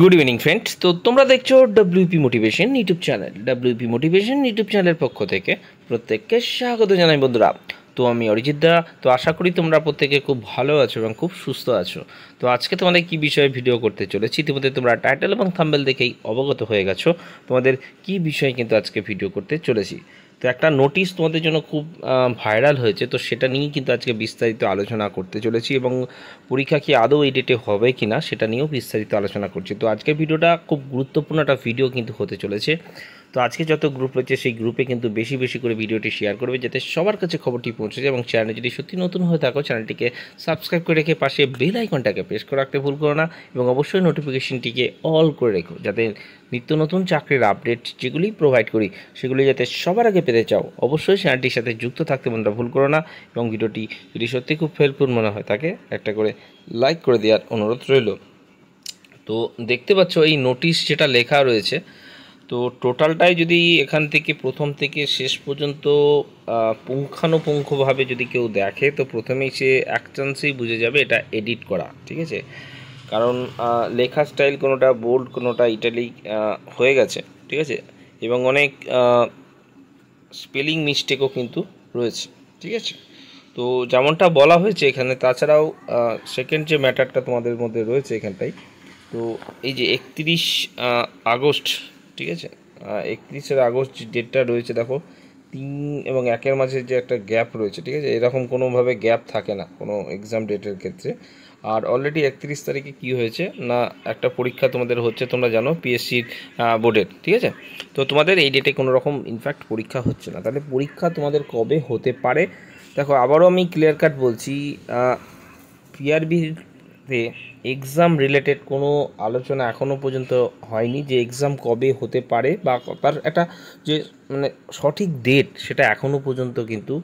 Good evening friends. তো তোমরা দেখছো WP motivation YouTube channel. WP motivation YouTube চ্যানেলের পক্ষ থেকে প্রত্যেককে স্বাগত জানাই বন্ধুরা। তো আমি অরিজিৎ দা। তো আশা করি তোমরা প্রত্যেকে খুব ভালো আছো এবং খুব সুস্থ আছো। তো আজকে তোমাদের কী বিষয়ে ভিডিও করতে চলেছি, ইতিমধ্যে তোমরা টাইটেল এবং থাম্বনেল দেখেই অবগত হয়ে গেছো তোমাদের কী বিষয়ে কিন্তু আজকে ভিডিও করতে চলেছি। তো একটা নোটিশ তোমাদের জন্য খুব ভাইরাল হয়েছে, তো সেটা নিয়েই কিন্তু আজকে বিস্তারিত আলোচনা করতে চলেছি এবং পরীক্ষা কি আদৌ এই ডেটে হবে কি না সেটা নিয়েও বিস্তারিত আলোচনা করছি। তো আজকের ভিডিওটা খুব গুরুত্বপূর্ণ একটা ভিডিও কিন্তু হতে চলেছে। তো আজকে যত গ্রুপ রয়েছে সেই গ্রুপে কিন্তু বেশি বেশি করে ভিডিওটি শেয়ার করবে, যাতে সবার কাছে খবরটি পৌঁছে যায়। এবং চ্যানেলে যদি সত্যি নতুন হয়ে থাকো, চ্যানেলটিকে সাবস্ক্রাইব করে রেখে পাশে বেল আইকনটাকে প্রেস করে রাখতে ভুল করো না। এবং অবশ্যই নোটিফিকেশনটিকে অল করে রেখো, যাতে নিত্য নতুন চাকরির আপডেট যেগুলি প্রোভাইড করি সেগুলি যাতে সবার আগে পেতে চাও, অবশ্যই চ্যানেলটির সাথে যুক্ত থাকতে বন্ধুরা ভুল করো না। এবং ভিডিওটি যদি সত্যি খুব হেল্পফুল মনে হয় থাকে একটা করে লাইক করে দেওয়ার অনুরোধ রইল। তো দেখতে পাচ্ছ এই নোটিশ যেটা লেখা রয়েছে, তো টোটালটাই যদি এখান থেকে প্রথম থেকে শেষ পর্যন্ত পুঙ্খানুপুঙ্খভাবে যদি কেউ দেখে, তো প্রথমেই সে এক চান্সেই বুঝে যাবে এটা এডিট করা, ঠিক আছে। কারণ লেখা স্টাইল কোনোটা বোল্ড কোনোটা ইটালিক হয়ে গেছে, ঠিক আছে। এবং অনেক স্পেলিং মিস্টেকও কিন্তু রয়েছে, ঠিক আছে। তো যেমনটা বলা হয়েছে এখানে, তাছাড়াও সেকেন্ড যে ম্যাটারটা তোমাদের মধ্যে রয়েছে এখানটাই, তো এই যে 31 আগস্ট, ঠিক আছে, 31 আগস্ট যে ডেটটা রয়েছে, দেখো 3 এবং 1-এর মাঝে যে একটা গ্যাপ রয়েছে, ঠিক আছে। এরকম কোনোভাবে গ্যাপ থাকে না কোনো এক্সাম ডেটের ক্ষেত্রে। আর অলরেডি 31 তারিখে কী হয়েছে না, একটা পরীক্ষা তোমাদের হচ্ছে, তোমরা জানো পিএসসির বোর্ডের, ঠিক আছে। তো তোমাদের এই ডেটে কোনো রকম ইনফ্যাক্ট পরীক্ষা হচ্ছে না। তাহলে পরীক্ষা তোমাদের কবে হতে পারে? দেখো, আবারও আমি ক্লিয়ার কাট বলছি, পিআরবিতে এক্সাম রিলেটেড কোনো আলোচনা এখনও পর্যন্ত হয়নি যে এক্সাম কবে হতে পারে, বা তার একটা যে মানে সঠিক ডেট সেটা এখনও পর্যন্ত কিন্তু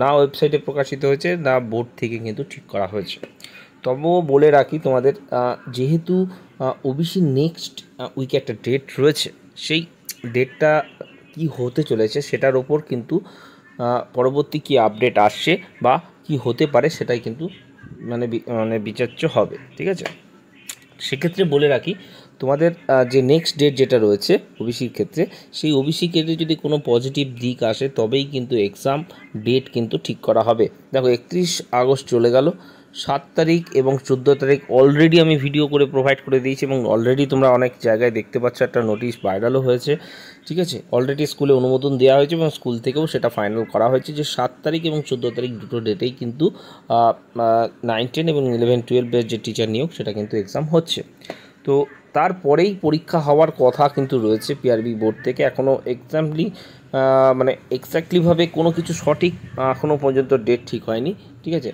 না ওয়েবসাইটে প্রকাশিত হয়েছে, না বোর্ড থেকে কিন্তু ঠিক করা হয়েছে। তবুও বলে রাখি তোমাদের, যেহেতু ওবিসি নেক্সট উইকে একটা ডেট রয়েছে, সেই ডেটটা কি হতে চলেছে সেটার ওপর কিন্তু পরবর্তী কি আপডেট আসছে বা কি হতে পারে সেটাই কিন্তু মানে বিচার্য হবে, ঠিক আছে। সেক্ষেত্রে বলে রাখি তোমাদের যে নেক্সট ডেট যেটা রয়েছে ওবিসির ক্ষেত্রে, সেই ওবিসি ক্ষেত্রে যদি কোনো পজিটিভ দিক আসে তবেই কিন্তু এক্সাম ডেট কিন্তু ঠিক করা হবে। দেখো, 31 আগস্ট চলে গেল, 7 তারিখ এবং 14 তারিখ অলরেডি আমি ভিডিও করে প্রোভাইড করে দিয়েছি এবং অলরেডি তোমরা অনেক জায়গায় দেখতে পাচ্ছ একটা নোটিশ ভাইরালও হয়েছে, ঠিক আছে। অলরেডি স্কুলে অনুমোদন দেওয়া হয়েছে এবং স্কুল থেকেও সেটা ফাইনাল করা হয়েছে যে 7 তারিখ এবং 14 তারিখ দুটো ডেটেই কিন্তু 9, 10 এবং 11, 12 যে টিচার নিয়োগ সেটা কিন্তু এক্সাম হচ্ছে। তো তারপরেই পরীক্ষা হওয়ার কথা কিন্তু রয়েছে পিআরবি বোর্ড থেকে। এখনও মানে এক্স্যাক্টলিভাবে কোনো কিছু সঠিক এখনও পর্যন্ত ডেট ঠিক হয়নি, ঠিক আছে।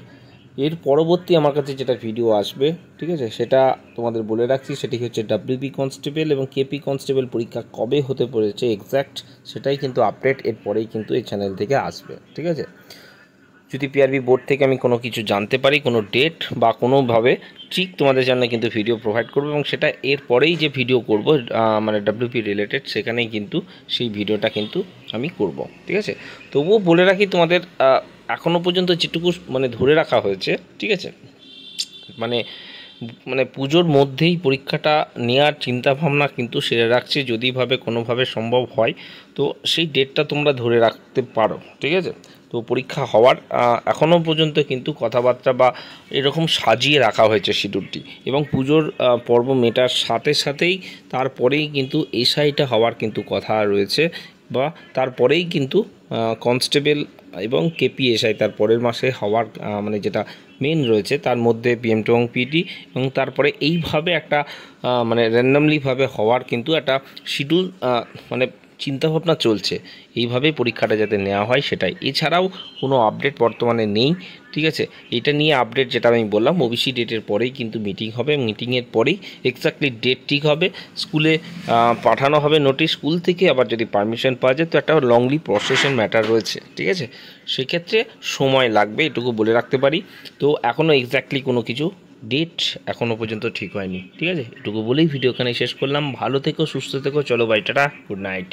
এর পরবর্তী আমার কাছে যেটা ভিডিও আসবে, ঠিক আছে, সেটা তোমাদের বলে রাখছি, সেটি হচ্ছে ডাব্লিউবি কনস্টেবল এবং কেপি কনস্টেবল পরীক্ষা কবে হতে পড়েছে এক্স্যাক্ট সেটাই কিন্তু আপডেট এরপরেই কিন্তু এই চ্যানেল থেকে আসবে, ঠিক আছে। যদি পিআরবি বোর্ড থেকে আমি কোনো কিছু জানতে পারি, কোনো ডেট বা কোনোভাবে, ঠিক তোমাদের জন্য কিন্তু ভিডিও প্রোভাইড করবো এবং সেটা এরপরেই যে ভিডিও করব মানে ডাব্লিউপি রিলেটেড, সেখানেই কিন্তু সেই ভিডিওটা কিন্তু আমি করব, ঠিক আছে। তবুও বলে রাখি তোমাদের, এখনও পর্যন্ত যেটুকু মানে ধরে রাখা হয়েছে, ঠিক আছে, মানে পুজোর মধ্যেই পরীক্ষাটা নেওয়ার চিন্তাভাবনা কিন্তু সেরে রাখছি, যদিভাবে কোনোভাবে সম্ভব হয় তো সেই ডেটটা তোমরা ধরে রাখতে পারো, ঠিক আছে। তো পরীক্ষা হওয়ার এখনও পর্যন্ত কিন্তু কথাবার্তা বা এরকম সাজিয়ে রাখা হয়েছে শিডিউলটি, এবং পুজোর পর্ব মেটার সাথে সাথেই তারপরেই কিন্তু এসআইটা হওয়ার কিন্তু কথা রয়েছে, বা তারপরেই কিন্তু কনস্টেবল এবং কেপিএসআই তার পরের মাসে হওয়ার মানে যেটা মেন রয়েছে, তার মধ্যে পিএম2 এবং পিটি, এবং তারপরে এইভাবে একটা মানে র্যান্ডামলিভাবে হওয়ার কিন্তু একটা শিডিউল মানে চিন্তাভাবনা চলছে। এইভাবেই পরীক্ষাটা যাতে নেওয়া হয় সেটাই, এছাড়াও কোনো আপডেট বর্তমানে নেই, ঠিক আছে। এটা নিয়ে আপডেট যেটা আমি বললাম, ওবিসি ডেটের পরেই কিন্তু মিটিং হবে, মিটিংয়ের পরেই এক্স্যাক্টলি ডেট ঠিক হবে, স্কুলে পাঠানো হবে নোটিশ স্কুল থেকে। আবার যদি পারমিশন পাওয়া যায় তো একটা লংলি প্রসেসন ম্যাটার রয়েছে, ঠিক আছে, সেক্ষেত্রে সময় লাগবে, এটুকু বলে রাখতে পারি। তো এখনও এক্স্যাক্টলি কোনো কিছু ডেট এখনও পর্যন্ত ঠিক হয়নি, ঠিক আছে। এটুকু বলেই ভিডিও এখানে শেষ করলাম। ভালো থেকো, সুস্থ থেকো, চলো বাই, টাটা, গুড নাইট।